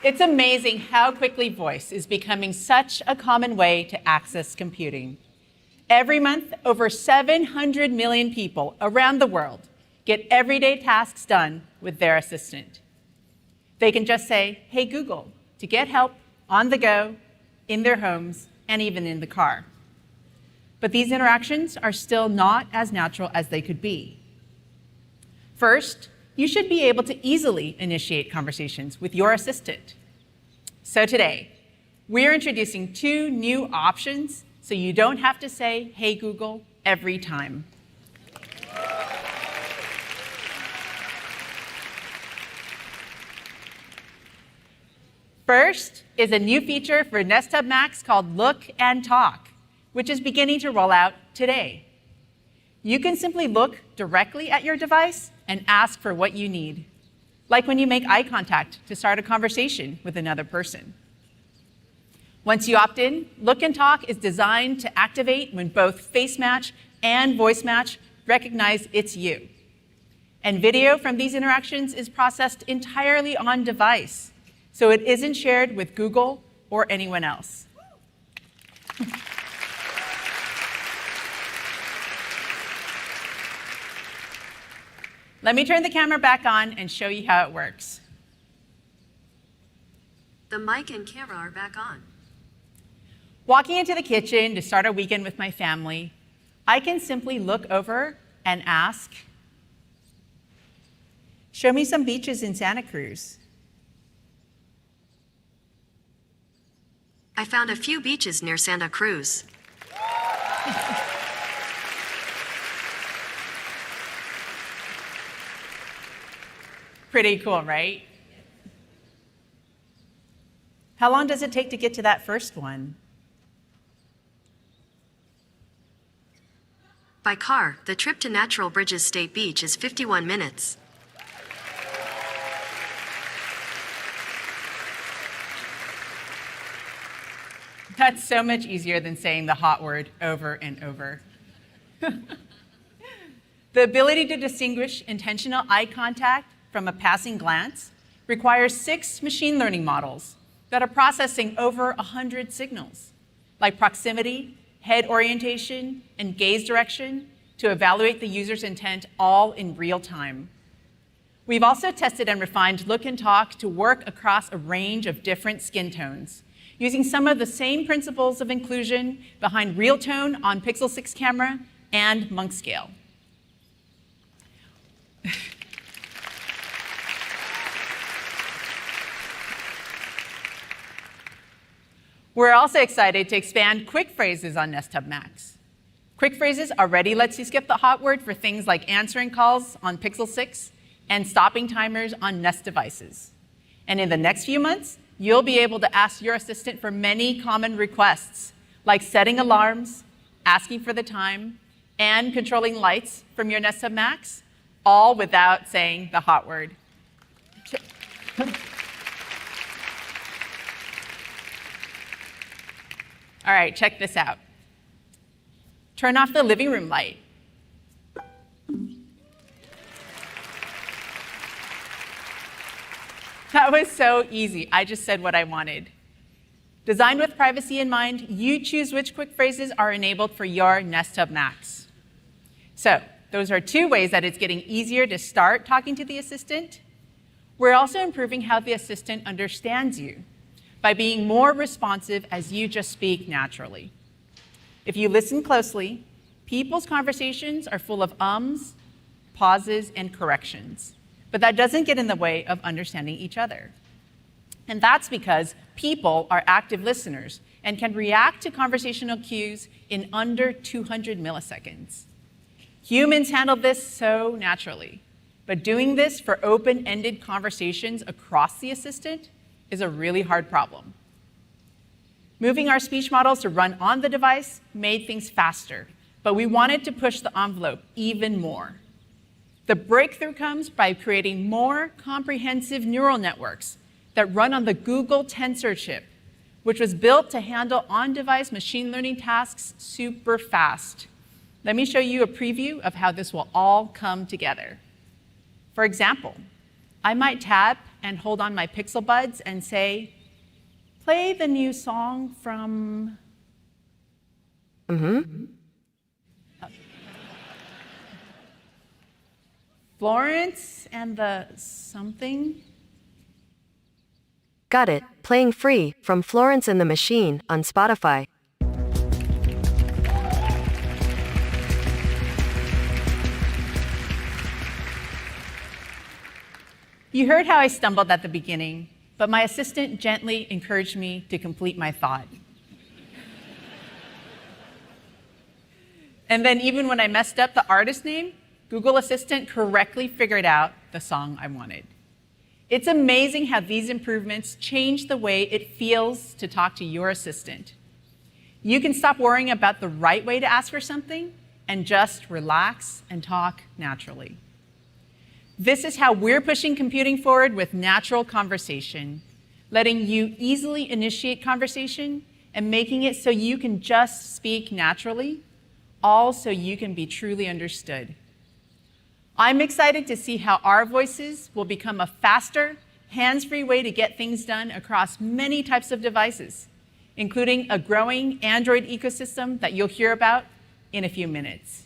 It's amazing how quickly voice is becoming such a common way to access computing. Every month, over 700 million people around the world get everyday tasks done with their assistant. They can just say, "Hey Google," to get help on the go, in their homes, and even in the car. But these interactions are still not as natural as they could be. First, you should be able to easily initiate conversations with your assistant. So today, we're introducing 2 new options so you don't have to say, "Hey Google," every time. First is a new feature for Nest Hub Max called Look and Talk, which is beginning to roll out today. You can simply look directly at your device and ask for what you need, like when you make eye contact to start a conversation with another person. Once you opt in, Look and Talk is designed to activate when both Face Match and Voice Match recognize it's you. And video from these interactions is processed entirely on device, so it isn't shared with Google or anyone else. Let me turn the camera back on and show you how it works. The mic and camera are back on. Walking into the kitchen to start a weekend with my family, I can simply look over and ask, "Show me some beaches in Santa Cruz." I found a few beaches near Santa Cruz. Pretty cool, right? How long does it take to get to that first one? By car, the trip to Natural Bridges State Beach is 51 minutes. That's so much easier than saying the hot word over and over. The ability to distinguish intentional eye contact from a passing glance requires 6 machine learning models that are processing over 100 signals, like proximity, head orientation, and gaze direction, to evaluate the user's intent all in real time. We've also tested and refined Look and Talk to work across a range of different skin tones, using some of the same principles of inclusion behind Real Tone on Pixel 6 camera and Monk Scale. We're also excited to expand quick phrases on Nest Hub Max. Quick phrases already lets you skip the hot word for things like answering calls on Pixel 6 and stopping timers on Nest devices. And in the next few months, you'll be able to ask your assistant for many common requests, like setting alarms, asking for the time, and controlling lights from your Nest Hub Max, all without saying the hot word. All right, check this out. Turn off the living room light. That was so easy. I just said what I wanted. Designed with privacy in mind, you choose which quick phrases are enabled for your Nest Hub Max. So those are 2 ways that it's getting easier to start talking to the assistant. We're also improving how the assistant understands you by being more responsive as you just speak naturally. If you listen closely, people's conversations are full of ums, pauses, and corrections. But that doesn't get in the way of understanding each other. And that's because people are active listeners and can react to conversational cues in under 200 milliseconds. Humans handle this so naturally, but doing this for open-ended conversations across the assistant is a really hard problem. Moving our speech models to run on the device made things faster, but we wanted to push the envelope even more. The breakthrough comes by creating more comprehensive neural networks that run on the Google Tensor chip, which was built to handle on-device machine learning tasks super fast. Let me show you a preview of how this will all come together. For example, I might tap and hold on my Pixel Buds and say, play the new song from... Florence and the something? Got it. Playing free from Florence and the Machine on Spotify. You heard how I stumbled at the beginning, but my assistant gently encouraged me to complete my thought. And then even when I messed up the artist name, Google Assistant correctly figured out the song I wanted. It's amazing how these improvements change the way it feels to talk to your assistant. You can stop worrying about the right way to ask for something and just relax and talk naturally. This is how we're pushing computing forward with natural conversation, letting you easily initiate conversation and making it so you can just speak naturally, all so you can be truly understood. I'm excited to see how our voices will become a faster, hands-free way to get things done across many types of devices, including a growing Android ecosystem that you'll hear about in a few minutes.